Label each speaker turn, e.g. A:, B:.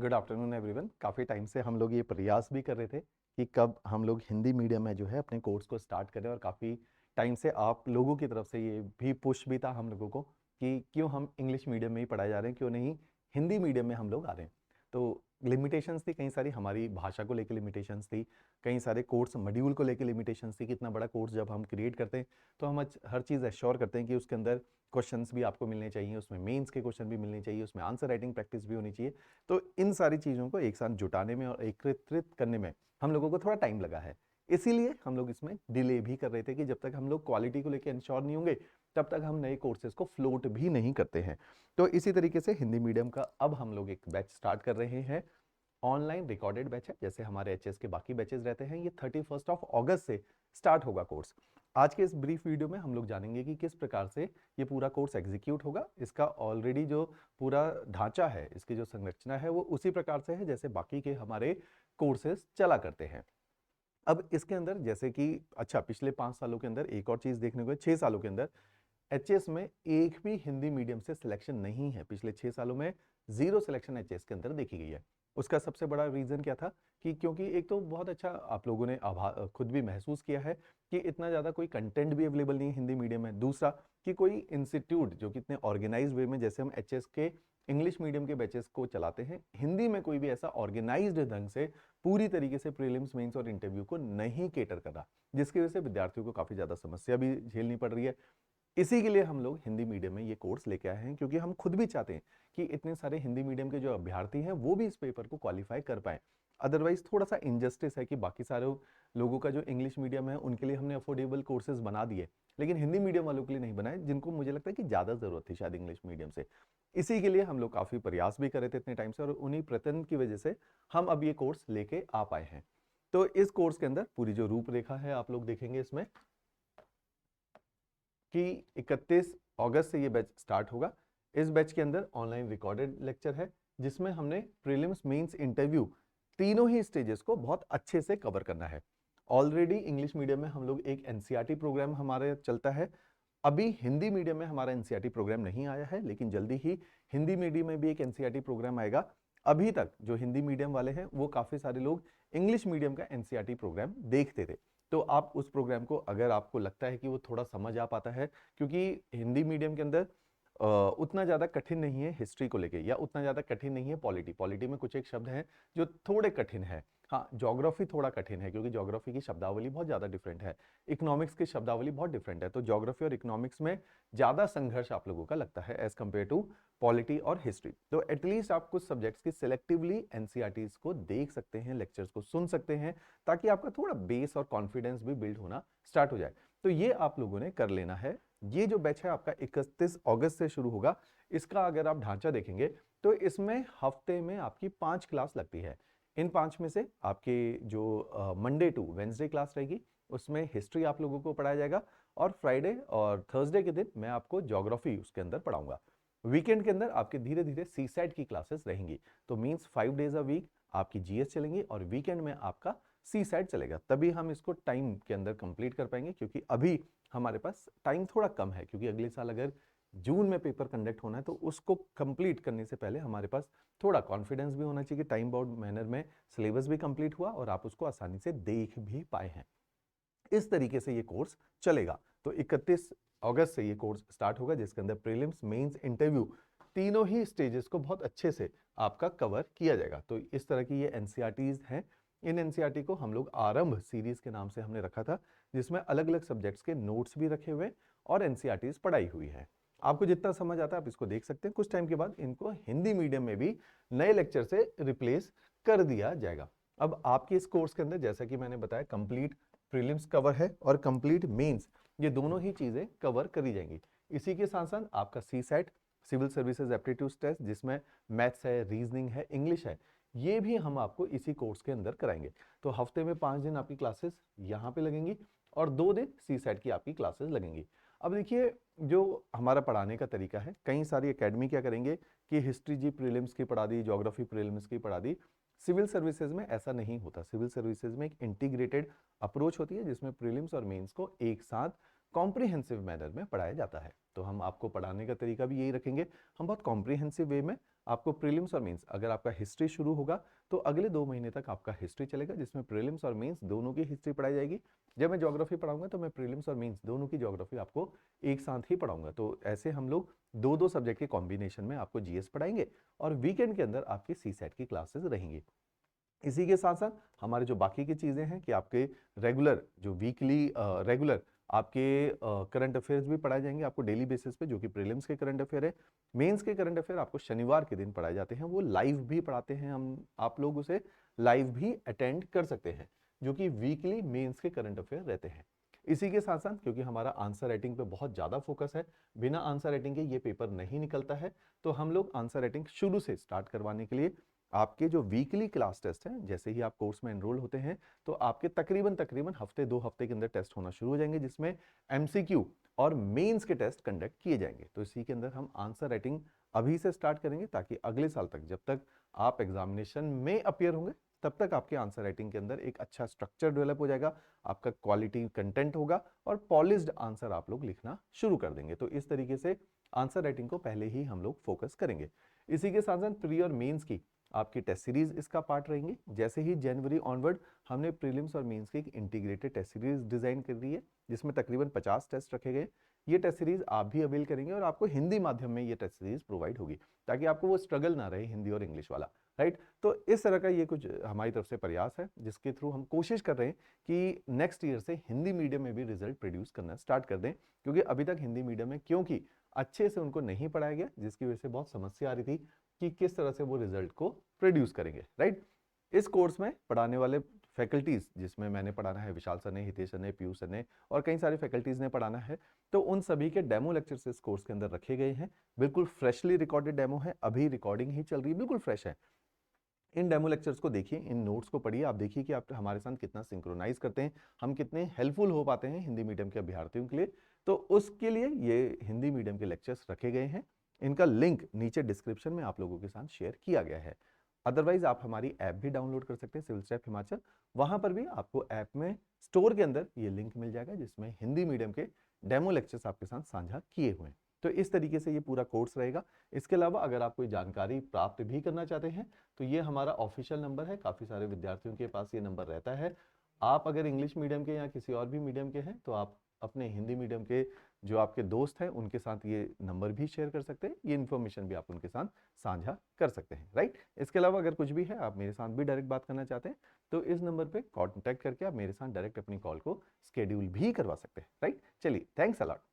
A: Good afternoon everyone. काफ़ी time से हम लोग ये प्रयास भी कर रहे थे कि कब हम लोग हिंदी मीडियम में जो है अपने कोर्स को स्टार्ट करें, और काफ़ी टाइम से आप लोगों की तरफ से ये भी पुश भी था हम लोगों को कि क्यों हम इंग्लिश मीडियम में ही पढ़ाए जा रहे हैं, क्यों नहीं हिंदी मीडियम में हम लोग आ रहे हैं। तो लिमिटेशंस थी कई सारी, हमारी भाषा को लेकर लिमिटेशंस थी, कई सारे कोर्स मॉड्यूल को लेकर लिमिटेशंस थी कि इतना बड़ा कोर्स जब हम क्रिएट करते हैं तो हम हर चीज़ एश्योर करते हैं कि उसके अंदर क्वेश्चंस भी आपको मिलने चाहिए, उसमें मेंस के क्वेश्चन भी मिलने चाहिए, उसमें आंसर राइटिंग प्रैक्टिस भी होनी चाहिए। तो इन सारी चीज़ों को एक साथ जुटाने में और एकत्रित करने में हम लोगों को थोड़ा टाइम लगा है। इसीलिए हम लोग इसमें डिले भी कर रहे थे कि जब तक हम लोग क्वालिटी को लेकर इंश्योर नहीं होंगे तब तक हम नए कोर्सेज को फ्लोट भी नहीं करते हैं। तो इसी तरीके से हिंदी मीडियम का अब हम लोग एक बैच स्टार्ट कर रहे हैं। ऑनलाइन रिकॉर्डेड बैच है, जैसे हमारे एचएस के बाकी बैचेस रहते हैं। ये 31 अगस्त से स्टार्ट होगा कोर्स। आज के इस ब्रीफ वीडियो में हम लोग जानेंगे कि किस प्रकार से ये पूरा कोर्स एग्जीक्यूट होगा। इसका ऑलरेडी जो पूरा ढांचा है, इसकी जो संरचना है, वो उसी प्रकार से है जैसे बाकी के हमारे कोर्सेज चला करते हैं। अब इसके अंदर जैसे कि अच्छा, पिछले 5 सालों के अंदर एक और चीज देखने को है। 6 सालों के अंदर एचएस में एक भी हिंदी मीडियम से सिलेक्शन नहीं है। पिछले 6 सालों में जीरो सिलेक्शन एचएस के अंदर देखी गई है। उसका सबसे बड़ा रीजन क्या था कि क्योंकि एक तो बहुत अच्छा आप लोगों ने खुद भी महसूस किया है कि इतना ज़्यादा कोई कंटेंट भी अवेलेबल नहीं है हिंदी मीडियम में। दूसरा कि कोई इंस्टीट्यूट जो कि इतने ऑर्गेनाइज वे में, जैसे हम एचएस के इंग्लिश मीडियम के बैचेस को चलाते हैं, हिंदी में कोई भी ऐसा ऑर्गेनाइज्ड ढंग से पूरी तरीके से प्रीलिम्स, मेंस और इंटरव्यू को नहीं केटर कर रहा, जिसकी वजह से विद्यार्थियों को काफ़ी ज़्यादा समस्या भी झेलनी पड़ रही है। इसी के लिए हम लोग हिंदी मीडियम में ये कोर्स लेके आए हैं, क्योंकि हम खुद भी चाहते हैं कि इतने सारे हिंदी मीडियम के जो अभ्यर्थी हैं वो भी इस पेपर को क्वालिफाई कर पाए। अदरवाइज थोड़ा सा इनजस्टिस है कि बाकी सारे लोगों का जो इंग्लिश मीडियम है उनके लिए हमने अफोर्डेबल कोर्सेज बना दिए, लेकिन हिंदी मीडियम वालों के लिए नहीं बनाए, जिनको मुझे लगता है कि ज़्यादा ज़रूरत थी शायद इंग्लिश मीडियम से। इसी के लिए हम लोग काफ़ी प्रयास भी कर रहे थे इतने टाइम से, और उन्हीं प्रयत्न की वजह से हम अब ये कोर्स लेके आ पाए हैं। तो इस कोर्स के अंदर पूरी जो रूपरेखा है आप लोग देखेंगे इसमें कि 31 अगस्त से ये बैच स्टार्ट होगा। इस बैच के अंदर ऑनलाइन रिकॉर्डेड लेक्चर है, जिसमें हमने प्रीलिम्स, मेंस, इंटरव्यू तीनों ही स्टेजेस को बहुत अच्छे से कवर करना है। ऑलरेडी इंग्लिश मीडियम में हम लोग एक एनसीईआरटी प्रोग्राम हमारे चलता है। अभी हिंदी मीडियम में हमारा एनसीईआरटी प्रोग्राम नहीं आया है, लेकिन जल्दी ही हिंदी मीडियम में भी एक एनसीईआरटी प्रोग्राम आएगा। अभी तक जो हिंदी मीडियम वाले हैं वो काफ़ी सारे लोग इंग्लिश मीडियम का एनसीईआरटी प्रोग्राम देखते थे। तो आप उस प्रोग्राम को, अगर आपको लगता है कि वो थोड़ा समझ आ पाता है, क्योंकि हिंदी मीडियम के अंदर उतना ज़्यादा कठिन नहीं है हिस्ट्री को लेके, या उतना ज़्यादा कठिन नहीं है पॉलिटी। पॉलिटी में कुछ एक शब्द हैं जो थोड़े कठिन है। हाँ, ज्योग्राफी थोड़ा कठिन है, क्योंकि ज्योग्राफी की शब्दावली बहुत ज़्यादा डिफरेंट है। इकोनॉमिक्स की शब्दावली बहुत डिफरेंट है। तो ज्योग्राफी और इकोनॉमिक्स में ज़्यादा संघर्ष आप लोगों का लगता है एज कम्पेयर टू पॉलिटी और हिस्ट्री। तो एटलीस्ट आप कुछ सब्जेक्ट्स की सिलेक्टिवली एनसीईआरटीज को देख सकते हैं, लेक्चर्स को सुन सकते हैं, ताकि आपका थोड़ा बेस और कॉन्फिडेंस भी बिल्ड होना स्टार्ट हो जाए। तो ये आप लोगों ने कर लेना है। ये जो बैच है आपका 31 अगस्त से शुरू होगा। इसका अगर आप ढांचा देखेंगे तो इसमें हफ्ते में आपकी 5 क्लास लगती है। इन 5 में से आपके जो मंडे टू वेंसडे क्लास रहेगी, उसमें हिस्ट्री आप लोगों को पढ़ाया जाएगा, और फ्राइडे और थर्सडे के दिन मैं आपको ज्योग्राफी उसके अंदर पढ़ाऊंगा। वीकेंड के अंदर आपके धीरे धीरे सी सेट की क्लासेस रहेंगी। तो मीन्स 5 डेज अ वीक आपकी जीएस चलेंगी, और वीकेंड में आपका सी सेट चलेगा। तभी हम इसको टाइम के अंदर कंप्लीट कर पाएंगे, क्योंकि अभी हमारे पास टाइम थोड़ा कम है, क्योंकि अगले साल अगर जून में पेपर कंडक्ट होना है तो उसको कंप्लीट करने से पहले हमारे पास थोड़ा कॉन्फिडेंस भी होना चाहिए कि टाइम बाउंड मैनर में सिलेबस भी कंप्लीट हुआ और आप उसको आसानी से देख भी पाए हैं। इस तरीके से ये कोर्स चलेगा। तो 31 अगस्त से ये कोर्स स्टार्ट होगा, जिसके अंदर प्रीलिम्स, मेंस, इंटरव्यू तीनों ही स्टेजेस को बहुत अच्छे से आपका कवर किया जाएगा। तो इस तरह की ये एनसीईआरटीज हैं। इन एनसीईआरटी को हम लोग आरंभ सीरीज के नाम से हमने रखा था, जिसमें अलग अलग सब्जेक्ट्स के नोट्स भी रखे हुए और एनसीईआरटीज पढ़ाई हुई है। आपको जितना समझ आता है आप इसको देख सकते हैं। कुछ टाइम के बाद इनको हिंदी मीडियम में भी नए लेक्चर से रिप्लेस कर दिया जाएगा। अब आपके इस कोर्स के अंदर, जैसा कि मैंने बताया, कंप्लीट प्रीलिम्स कवर है और कंप्लीट मेंस, ये दोनों ही चीजें कवर करी जाएंगी। इसी के साथ साथ आपका CSAT, civil services aptitude test, जिसमें मैथ्स है, रीजनिंग है, इंग्लिश है, ये भी हम आपको इसी कोर्स के अंदर कराएंगे। तो हफ्ते में 5 दिन आपकी क्लासेस यहाँ पे लगेंगी, और 2 दिन सी सेट की आपकी क्लासेस लगेंगी। अब देखिए, जो हमारा पढ़ाने का तरीका है, कई सारी एकेडमी क्या करेंगे कि हिस्ट्री जी प्रीलिम्स की पढ़ा दी, ज्योग्राफी प्रीलिम्स की पढ़ा दी। सिविल सर्विसेज में ऐसा नहीं होता। सिविल सर्विसेज में एक इंटीग्रेटेड अप्रोच होती है, जिसमें प्रीलिम्स और मेंस को एक साथ कॉम्प्रिहेंसिव मैनर में पढ़ाया जाता है। तो हम आपको पढ़ाने का तरीका भी यही रखेंगे। हम बहुत कॉम्प्रिहेंसिव वे में आपको प्रीलिम्स और मेंस, अगर आपका हिस्ट्री शुरू होगा तो अगले 2 महीने तक आपका हिस्ट्री चलेगा, जिसमें प्रीलिम्स और मेंस दोनों की हिस्ट्री पढ़ाई जाएगी। जब मैं ज्योग्राफी पढ़ाऊंगा तो मैं प्रीलिम्स और मेंस दोनों की ज्योग्राफी आपको एक साथ ही पढ़ाऊंगा। तो ऐसे हम लोग 2-2 सब्जेक्ट के कॉम्बिनेशन में आपको जीएस पढ़ाएंगे और वीकेंड के अंदर आपकी सीसेट की क्लासेस रहेंगी। इसी के साथ साथ हमारे जो बाकी की चीज़ें हैं कि आपके रेगुलर जो वीकली रेगुलर आपके करंट अफेयर्स भी पढ़ाए जाएंगे आपको डेली बेसिस पे, जो कि प्रीलिम्स के करंट अफेयर है। मेंस के करंट अफेयर आपको शनिवार के दिन पढ़ाए जाते हैं, वो लाइव भी पढ़ाते हैं हम, आप लोग उसे लाइव भी अटेंड कर सकते हैं, जो कि वीकली मेंस के करंट अफेयर रहते हैं। इसी के साथ साथ क्योंकि हमारा आंसर राइटिंग पे बहुत ज़्यादा फोकस है, बिना आंसर राइटिंग के ये पेपर नहीं निकलता है, तो हम लोग आंसर राइटिंग शुरू से स्टार्ट करवाने के लिए आपके जो वीकली क्लास टेस्ट हैं, जैसे ही आप कोर्स में एनरोल होते हैं तो आपके तकरीबन हफ्ते 2 हफ्ते के अंदर टेस्ट होना शुरू हो जाएंगे, जिसमें एमसीक्यू और मेंस के टेस्ट कंडक्ट किए जाएंगे। तो इसी के अंदर हम आंसर राइटिंग अभी से स्टार्ट करेंगे, ताकि अगले साल तक जब तक आप एग्जामिनेशन में अपियर होंगे तब तक आपके आंसर राइटिंग के अंदर एक अच्छा स्ट्रक्चर डेवलप हो जाएगा, आपका क्वालिटी कंटेंट होगा और पॉलिश्ड आंसर आप लोग लिखना शुरू कर देंगे। तो इस तरीके से आंसर राइटिंग को पहले ही हम लोग फोकस करेंगे। इसी के साथ साथ प्री और मेंस की आपकी टेस्ट सीरीज इसका पार्ट रहेंगी। जैसे ही जनवरी ऑनवर्ड हमने प्रीलिम्स और मेंस की एक इंटीग्रेटेड टेस्ट सीरीज डिजाइन कर दी है, जिसमें तकरीबन 50 टेस्ट रखे गए। ये टेस्ट सीरीज आप भी अवेल करेंगे और आपको हिंदी माध्यम में ये टेस्ट सीरीज प्रोवाइड होगी, ताकि आपको वो स्ट्रगल ना रहे हिंदी और इंग्लिश वाला, राइट। तो इस तरह का ये कुछ हमारी तरफ से प्रयास है, जिसके थ्रू हम कोशिश कर रहे हैं कि नेक्स्ट ईयर से हिंदी मीडियम में भी रिजल्ट प्रोड्यूस करना स्टार्ट कर दें, क्योंकि अभी तक हिंदी मीडियम में क्योंकि अच्छे से उनको नहीं पढ़ाया गया, जिसकी वजह से बहुत समस्या आ रही थी कि किस तरह से वो रिजल्ट को प्रोड्यूस करेंगे, राइट। इस कोर्स में पढ़ाने वाले फैकल्टीज, जिसमें मैंने पढ़ाना है, विशाल सर ने, हितेश सर ने, पीयूष सर ने और कई सारे फैकल्टीज ने पढ़ाना है, तो उन सभी के डेमो लेक्चर्स इस कोर्स के अंदर रखे गए हैं। बिल्कुल फ्रेशली रिकॉर्डेड डेमो है, अभी रिकॉर्डिंग ही चल रही है, बिल्कुल फ्रेश है। इन डेमो लेक्चर्स को देखिए, इन नोट्स को पढ़िए, आप देखिए कि आप हमारे साथ कितना सिंक्रोनाइज करते हैं, हम कितने हेल्पफुल हो पाते हैं हिंदी मीडियम के अभ्यर्थियों के लिए। तो उसके लिए ये हिंदी मीडियम के लेक्चर्स रखे गए हैं, इनका लिंक नीचे डिस्क्रिप्शन में आप लोगों के साथ शेयर किया गया है। अदरवाइज आप हमारी ऐप भी डाउनलोड कर सकते हैं, सिविल स्टेप हिमाचल, वहां पर भी आपको ऐप में स्टोर के अंदर ये लिंक मिल जाएगा, जिसमें हिंदी मीडियम के डेमो लेक्चर्स आपके साथ साझा किए हुए हैं। तो इस तरीके से ये पूरा कोर्स रहेगा। इसके अलावा अगर आप कोई जानकारी प्राप्त भी करना चाहते हैं तो ये हमारा ऑफिशियल नंबर है, काफ़ी सारे विद्यार्थियों के पास ये नंबर रहता है। आप अगर इंग्लिश मीडियम के या किसी और भी मीडियम के हैं तो आप अपने हिंदी मीडियम के जो आपके दोस्त हैं उनके साथ ये नंबर भी शेयर कर सकते हैं, ये इन्फॉर्मेशन भी आप उनके साथ साझा कर सकते हैं, राइट। इसके अलावा अगर कुछ भी है, आप मेरे साथ भी डायरेक्ट बात करना चाहते हैं तो इस नंबर पे कांटेक्ट करके आप मेरे साथ डायरेक्ट अपनी कॉल को स्केड्यूल भी करवा सकते हैं, राइट। चलिए, थैंक्स अ लॉट।